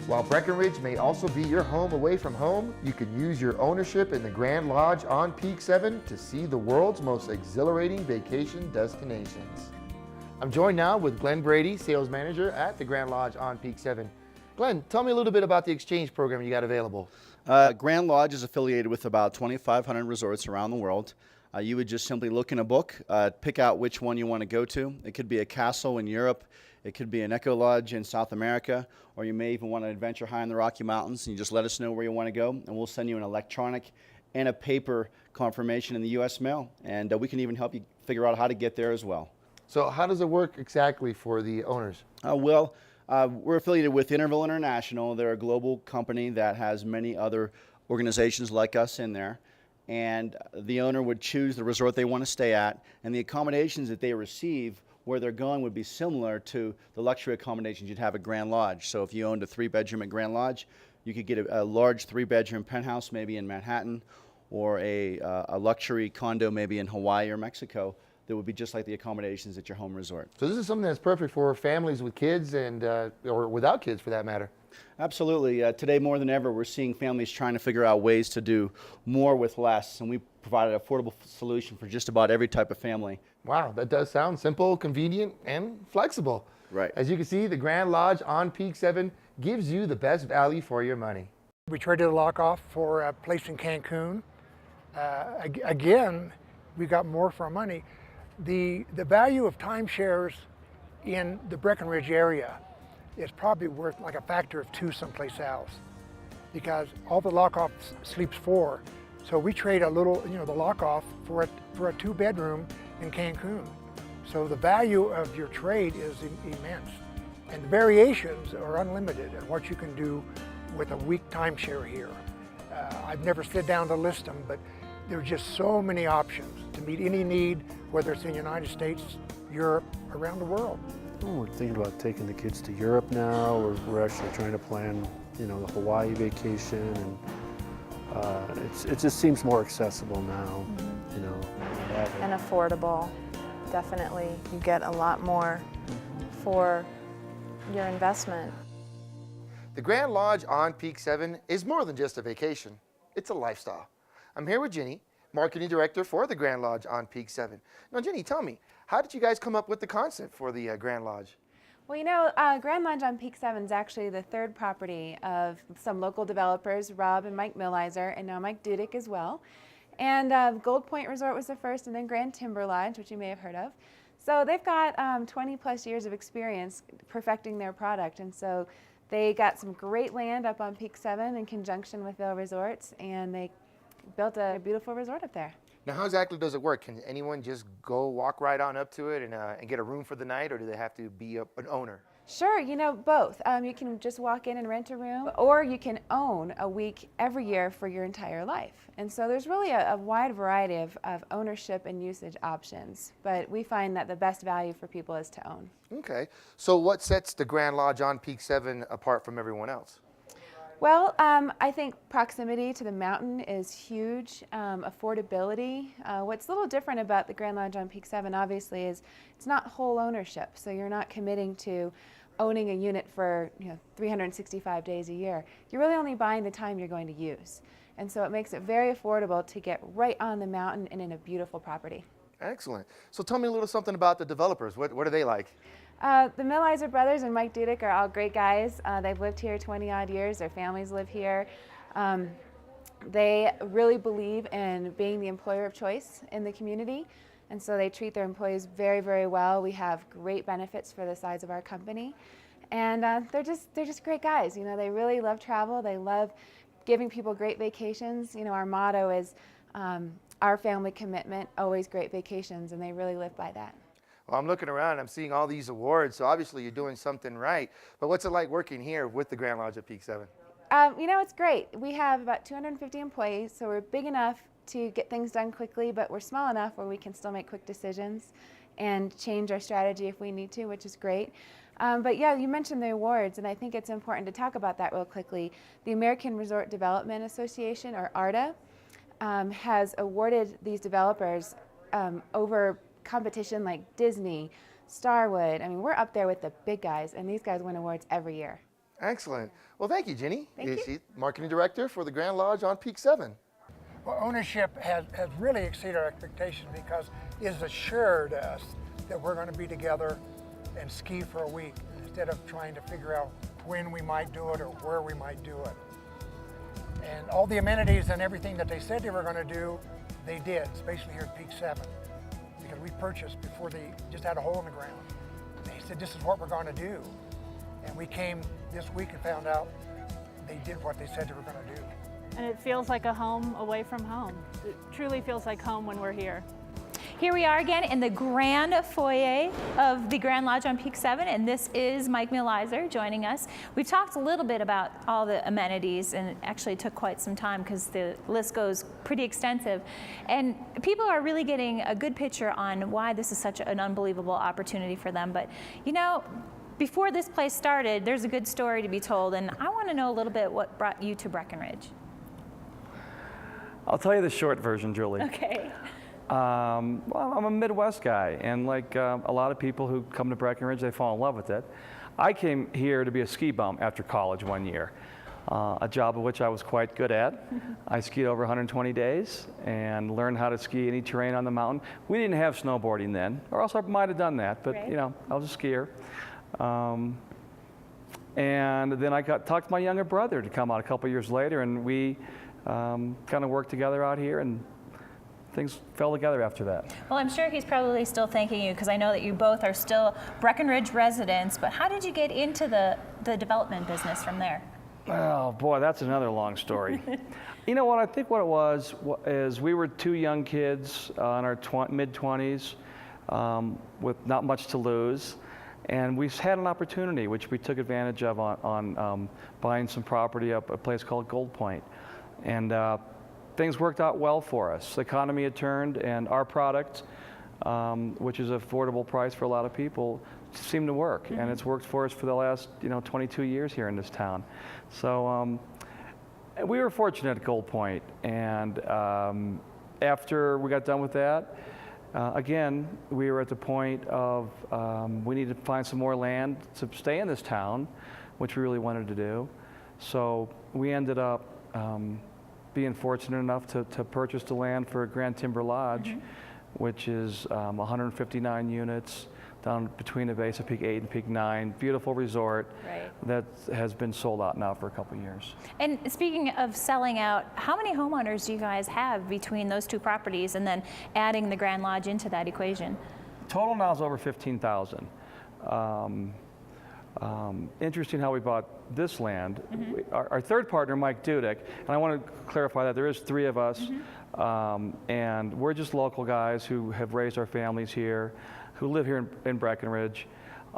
While Breckenridge may also be your home away from home, you can use your ownership in the Grand Lodge on Peak 7 to see the world's most exhilarating vacation destinations. I'm joined now with Glenn Brady, sales manager at the Grand Lodge on Peak 7. Glenn, tell me a little bit about the exchange program you got available. Grand Lodge is affiliated with about 2,500 resorts around the world. You would just simply look in a book, pick out which one you want to go to. It could be a castle in Europe, it could be an Eco Lodge in South America, or you may even want to adventure high in the Rocky Mountains, and you just let us know where you want to go, and we'll send you an electronic and a paper confirmation in the U.S. mail, and we can even help you figure out how to get there as well. So how does it work exactly for the owners? We're affiliated with Interval International. They're a global company that has many other organizations like us in there. And the owner would choose the resort they want to stay at, and the accommodations that they receive where they're going would be similar to the luxury accommodations you'd have at Grand Lodge. So if you owned a 3-bedroom at Grand Lodge, you could get a large 3-bedroom penthouse maybe in Manhattan, or a luxury condo maybe in Hawaii or Mexico that would be just like the accommodations at your home resort. So this is something that's perfect for families with kids and or without kids for that matter. Absolutely. Today more than ever, we're seeing families trying to figure out ways to do more with less, and we provide an affordable solution for just about every type of family. Wow, that does sound simple, convenient, and flexible. Right. As you can see, the Grand Lodge on Peak 7 gives you the best value for your money. We traded a lock off for a place in Cancun. Again, we got more for our money. The value of timeshares in the Breckenridge area is probably worth like a factor of 2 someplace else, because all the lock-off sleeps 4. So we trade a little, the lock-off for a 2-bedroom in Cancun. So the value of your trade is immense. And the variations are unlimited in what you can do with a week timeshare here. I've never sit down to list them, but there are just so many options to meet any need, whether it's in the United States, Europe, around the world. We're thinking about taking the kids to Europe now. We're actually trying to plan, the Hawaii vacation, and it just seems more accessible now, And affordable, definitely. You get a lot more for your investment. The Grand Lodge on Peak 7 is more than just a vacation. It's a lifestyle. I'm here with Jenny, Marketing Director for the Grand Lodge on Peak 7. Now, Jenny, tell me, how did you guys come up with the concept for the Grand Lodge? Well, Grand Lodge on Peak 7 is actually the 3rd property of some local developers, Rob and Mike Millizer, and now Mike Dudick as well. And Gold Point Resort was the first, and then Grand Timber Lodge, which you may have heard of. So they've got 20 plus years of experience perfecting their product, and so they got some great land up on Peak 7 in conjunction with Vail Resorts, and they built a beautiful resort up there. Now, how exactly does it work? Can anyone just go walk right on up to it and get a room for the night, or do they have to be an owner? Sure, both. You can just walk in and rent a room, or you can own a week every year for your entire life. And so there's really a wide variety of ownership and usage options, but we find that the best value for people is to own. Okay, so what sets the Grand Lodge on Peak 7 apart from everyone else? Well, I think proximity to the mountain is huge. Affordability. What's a little different about the Grand Lodge on Peak 7, obviously, is it's not whole ownership. So you're not committing to owning a unit for 365 days a year. You're really only buying the time you're going to use. And so it makes it very affordable to get right on the mountain and in a beautiful property. Excellent. So tell me a little something about the developers. What are they like? The Millizer brothers and Mike Dudick are all great guys. They've lived here 20-odd years. Their families live here. They really believe in being the employer of choice in the community, and so they treat their employees very, very well. We have great benefits for the size of our company, and they're just great guys. They really love travel. They love giving people great vacations. Our motto is our family commitment, always great vacations, and they really live by that. Well, I'm looking around, I'm seeing all these awards, so obviously you're doing something right. But what's it like working here with the Grand Lodge at Peak 7? It's great. We have about 250 employees, so we're big enough to get things done quickly, but we're small enough where we can still make quick decisions and change our strategy if we need to, which is great. But yeah, you mentioned the awards, and I think it's important to talk about that real quickly. The American Resort Development Association, or ARDA, has awarded these developers over competition like Disney, Starwood. I mean, we're up there with the big guys, and these guys win awards every year. Excellent. Well, thank you, Ginny. Thank you. She's Marketing Director for the Grand Lodge on Peak 7. Well, ownership has really exceeded our expectations because it has assured us that we're going to be together and ski for a week instead of trying to figure out when we might do it or where we might do it. And all the amenities and everything that they said they were going to do, they did, especially here at Peak 7, because we purchased before they just had a hole in the ground. They said, this is what we're going to do. And we came this week and found out they did what they said they were going to do. And it feels like a home away from home. It truly feels like home when we're here. Here we are again in the grand foyer of the Grand Lodge on Peak 7, and this is Mike Milizer joining us. We've talked a little bit about all the amenities, and it actually took quite some time because the list goes pretty extensive. And people are really getting a good picture on why this is such an unbelievable opportunity for them. But you know, before this place started, there's a good story to be told, and I want to know a little bit what brought you to Breckenridge. I'll tell you the short version, Julie. Okay. Well, I'm a Midwest guy, and like a lot of people who come to Breckenridge, they fall in love with it. I came here to be a ski bum after college one year, a job of which I was quite good at. I skied over 120 days and learned how to ski any terrain on the mountain. We didn't have snowboarding then, or else I might have done that, but right. you know, I was a skier. And then I talked to my younger brother to come out a couple years later, and we kind of worked together out here, and things fell together after that. Well, I'm sure he's probably still thanking you because I know that you both are still Breckenridge residents, but how did you get into the development business from there? Oh boy, that's another long story. You know what, I think what it was is we were two young kids in our mid-20s with not much to lose. And we had an opportunity, which we took advantage of on buying some property up at a place called Gold Point. And things worked out well for us. The economy had turned, and our product, which is an affordable price for a lot of people, seemed to work. Mm-hmm. And it's worked for us for the last 22 years here in this town. So we were fortunate at Gold Point. And after we got done with that, again, we were at the point of we needed to find some more land to stay in this town, which we really wanted to do. So we ended up being fortunate enough to purchase the land for Grand Timber Lodge, mm-hmm. which is 159 units down between the base of Peak 8 and Peak 9. Beautiful resort right. that has been sold out now for a couple years. And speaking of selling out, how many homeowners do you guys have between those two properties and then adding the Grand Lodge into that equation? Total now is over 15,000. Interesting how we bought this land. Mm-hmm. Our third partner, Mike Dudek, and I want to clarify that there is three of us, mm-hmm. And we're just local guys who have raised our families here, who live here in Breckenridge,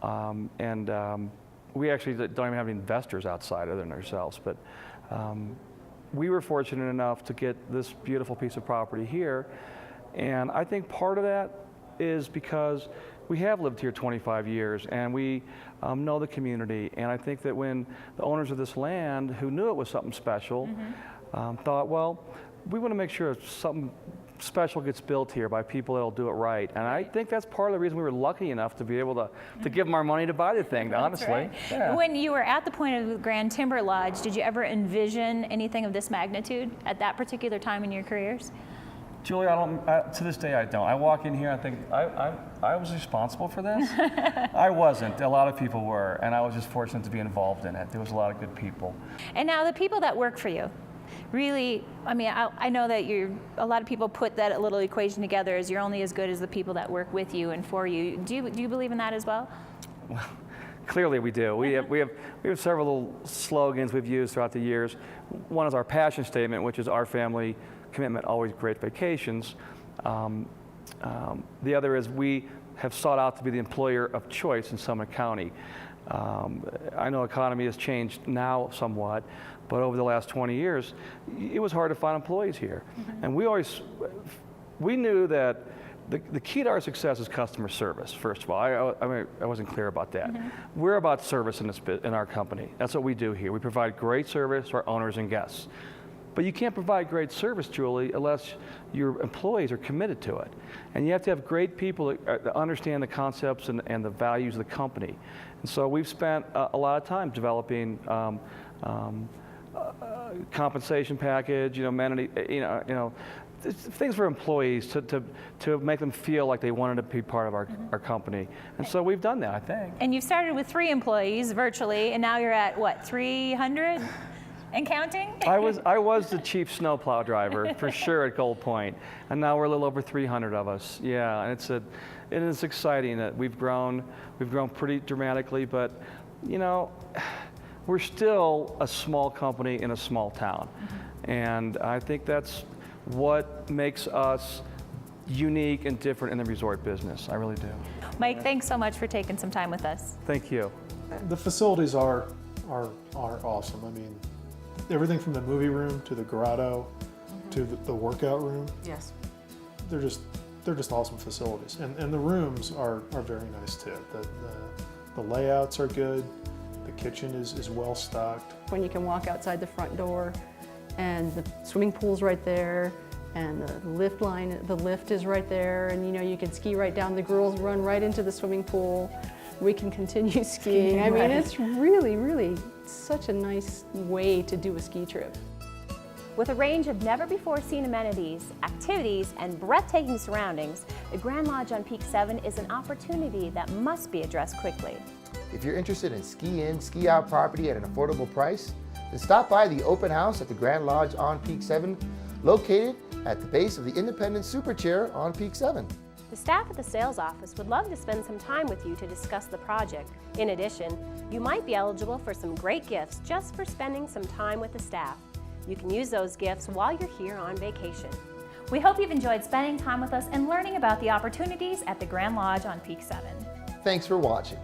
and we actually don't even have any investors outside other than ourselves, but we were fortunate enough to get this beautiful piece of property here, and I think part of that is because we have lived here 25 years, and we know the community, and I think that when the owners of this land, who knew it was something special, mm-hmm. Thought, well, we want to make sure something special gets built here by people that'll do it right. And I think that's part of the reason we were lucky enough to be able to give them our money to buy the thing, honestly. Right. Yeah. When you were at the point of the Grand Timber Lodge, did you ever envision anything of this magnitude at that particular time in your careers? Julie, to this day I don't. I walk in here, I think, I was responsible for this? I wasn't. A lot of people were, and I was just fortunate to be involved in it. There was a lot of good people. And now the people that work for you, really, I mean, I know that a lot of people put that little equation together as you're only as good as the people that work with you and for you. Do you believe in that as well? Well, clearly we do. We have several little slogans we've used throughout the years. One is our passion statement, which is our family commitment, always great vacations. The other is we have sought out to be the employer of choice in Summit County. I know economy has changed now somewhat, but over the last 20 years, it was hard to find employees here. Mm-hmm. And we knew that the key to our success is customer service, first of all. I wasn't clear about that. Mm-hmm. We're about service in our company. That's what we do here. We provide great service to our owners and guests. But you can't provide great service, Julie, unless your employees are committed to it. And you have to have great people that understand the concepts and the values of the company. And so we've spent a lot of time developing compensation package, amenity, things for employees to make them feel like they wanted to be part of our company. And so we've done that, I think. And you've started with 3 employees virtually, and now you're at what, 300 and counting? I was the chief snowplow driver for sure at Gold Point, and now we're a little over 300 of us. Yeah, and it is exciting that we've grown pretty dramatically, but we're still a small company in a small town. And I think that's what makes us unique and different in the resort business. I really do. Mike, thanks so much for taking some time with us. Thank you. The facilities are awesome. I mean, everything from the movie room to the grotto to the workout room. Yes. They're just awesome facilities. And the rooms are very nice too. The layouts are good. The kitchen is well stocked. When you can walk outside the front door and the swimming pool's right there and the lift is right there, and you can ski right down. The girls run right into the swimming pool. We can continue skiing. I mean, it's really, really such a nice way to do a ski trip. With a range of never-before-seen amenities, activities, and breathtaking surroundings, the Grand Lodge on Peak 7 is an opportunity that must be addressed quickly. If you're interested in ski-in, ski-out property at an affordable price, then stop by the open house at the Grand Lodge on Peak 7, located at the base of the Independent Super Chair on Peak 7. The staff at the sales office would love to spend some time with you to discuss the project. In addition, you might be eligible for some great gifts just for spending some time with the staff. You can use those gifts while you're here on vacation. We hope you've enjoyed spending time with us and learning about the opportunities at the Grand Lodge on Peak 7. Thanks for watching.